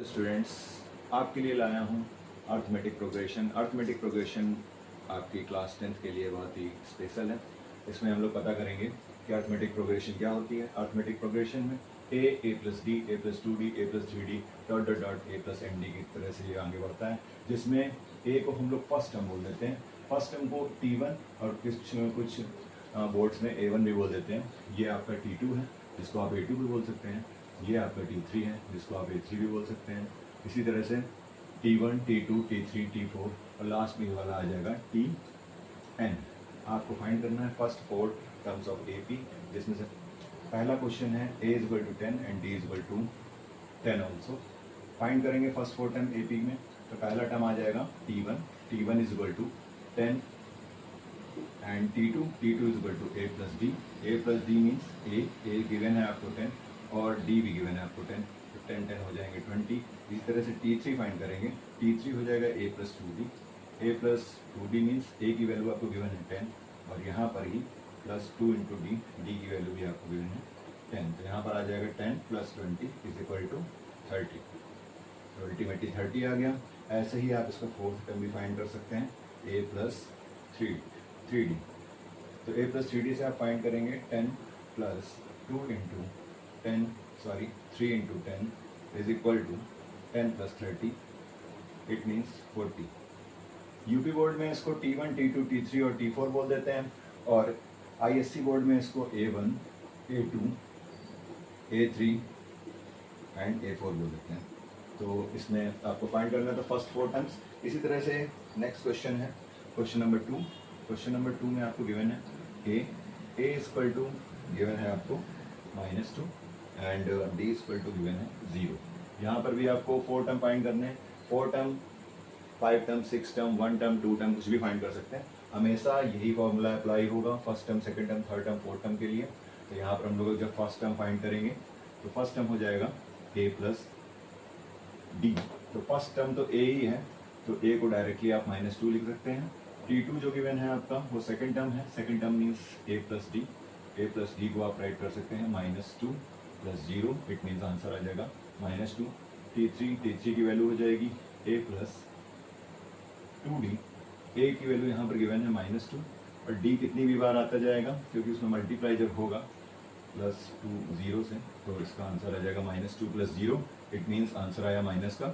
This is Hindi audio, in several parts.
स्टूडेंट्स, आपके लिए लाया हूँ अर्थमेटिक प्रोग्रेशन। अर्थमेटिक प्रोग्रेशन आपकी क्लास 10th के लिए बहुत ही स्पेशल है। इसमें हम लोग पता करेंगे कि अर्थमेटिक प्रोग्रेशन क्या होती है। अर्थमेटिक प्रोग्रेशन में a plus d, a plus 2d, a plus 3d, dot dot dot a plus n d की तरह से ये आगे बढ़ता है, जिसमें ए को हम लोग फर्स्ट टर्म बोल देते हैं। फर्स्ट टर्म को T1 और कुछ बोर्ड्स में A1 भी बोल देते हैं। ये आपका T2 है, जिसको आप A2 भी बोल सकते हैं। ये आपका T3 है, जिसको आप A3 भी बोल सकते हैं। इसी तरह से T1, T2, T3, T4 और लास्ट में ये वाला आ जाएगा Tn। आपको फाइंड करना है फर्स्ट 4 टर्म्स ऑफ AP, जिसमें से पहला क्वेश्चन है A is equal to 10 and D is equal to 10 also. Find करेंगे फर्स्ट 4 टर्म AP में। तो पहला टर्म आ जाएगा T1 is equal to 10 and T2 is equal to A plus D means A given है आपको 10 और D भी गिवन है आपको 10, तो 10 हो जाएंगे 20। इस तरह से T3 फाइंड करेंगे। T3 हो जाएगा A plus 2D means A की वैल्यू आपको गिवन है 10 और यहाँ पर ही प्लस 2 इंटू D की वैल्यू भी आपको गिवन है 10, तो यहाँ पर आ जाएगा 10 प्लस 20 इज इक्वल टू 30। तो अल्टीमेटली 30 आ गया। ऐसे ही आप इसका फोर्थ टर्म भी फाइंड कर सकते हैं, A प्लस 3D। तो A प्लस 3D से आप फाइंड करेंगे 10 plus 3 into 10 is equal to 10 plus 30, it means 40। UP board में इसको T1, T2, T3 और T4 बोल देते हैं और ISC बोर्ड में इसको A1, A2, A3 and A4 बोल देते हैं। तो इसमें आपको फाइंड करना है तो फर्स्ट 4 टर्म्स। इसी तरह से नेक्स्ट क्वेश्चन है क्वेश्चन नंबर 2। क्वेश्चन नंबर 2 में आपको गिवन है A is equal to given है आपको -2 and D is equal to given है 0। यहाँ पर भी आपको 4 टर्म फाइंड करने हैं। 4 term, 5 term, 6 term, 1 term, 2 term कुछ भी फाइंड कर सकते हैं। हमेशा यही फॉर्मूला अप्लाई होगा first term, second term, third term, fourth term के लिए। तो यहाँ पर हम लोग जब फर्स्ट टर्म फाइंड करेंगे तो फर्स्ट टर्म हो जाएगा A प्लस D। तो फर्स्ट टर्म तो A ही है, तो A को डायरेक्टली आप -2 लिख सकते हैं। T2 जो गिवन है आपका वो सेकंड टर्म है। Second term means A plus D को आप राइट कर सकते हैं -2 प्लस 0, इट मीन्स आंसर आ जाएगा -2। T3 की वैल्यू हो जाएगी A प्लस 2D। A की वैल्यू यहाँ पर गिवन है -2 और D कितनी भी बार आता जाएगा क्योंकि उसमें मल्टीप्लाई जब होगा प्लस 2 0 से, तो इसका आंसर आ जाएगा -2 प्लस 0, इट मीन्स आंसर आया -2।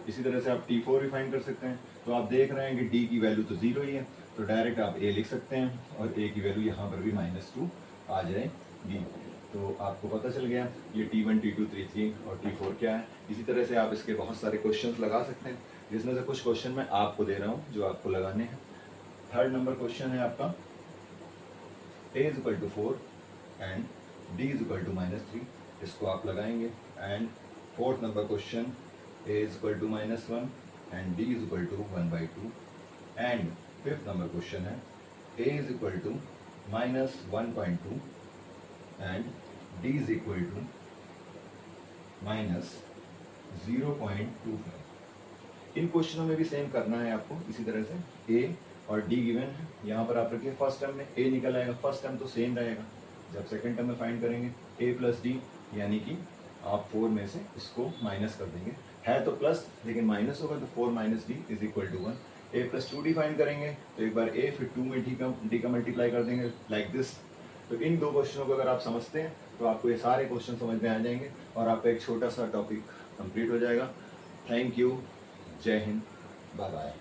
इसी तरह से आप T4 भी फाइंड कर सकते हैं। तो आप देख रहे हैं कि D की वैल्यू तो 0 ही है, तो डायरेक्ट आप A लिख सकते हैं और A की वैल्यू यहाँ पर भी -2 आ जाएगी। तो आपको पता चल गया ये T1, T2, T3 और T4 क्या है। इसी तरह से आप इसके बहुत सारे क्वेश्चंस लगा सकते हैं, जिसमें से कुछ क्वेश्चन मैं आपको दे रहा हूँ जो आपको लगाने हैं। थर्ड नंबर क्वेश्चन है आपका A is equal to 4 and D is equal to -3, इसको आप लगाएंगे। And fourth number question A is equal to -1 and D is equal to 1/2। And fifth number question है A is equal to -1.2 and D is equal to -0.25। इन क्वेश्चनों में भी सेम करना है आपको। इसी तरह से A और D गिवन है, यहाँ पर आप रखिए फर्स्ट टर्म में A निकल आएगा, फर्स्ट टर्म तो सेम रहेगा। जब सेकंड टर्म में फाइंड करेंगे A प्लस D, यानी कि आप 4 में से इसको माइनस कर देंगे। है तो प्लस लेकिन माइनस होगा, तो 4 - D is equal to 1। A plus 2D find करेंगे तो एक बार A फिर 2 में D का मल्टीप्लाई कर देंगे लाइक दिस। तो इन 2 क्वेश्चनों को अगर आप समझते हैं तो आपको ये सारे क्वेश्चन समझ में आ जाएंगे और आपका एक छोटा सा टॉपिक कंप्लीट हो जाएगा। थैंक यू, जय हिंद, बाय बाय।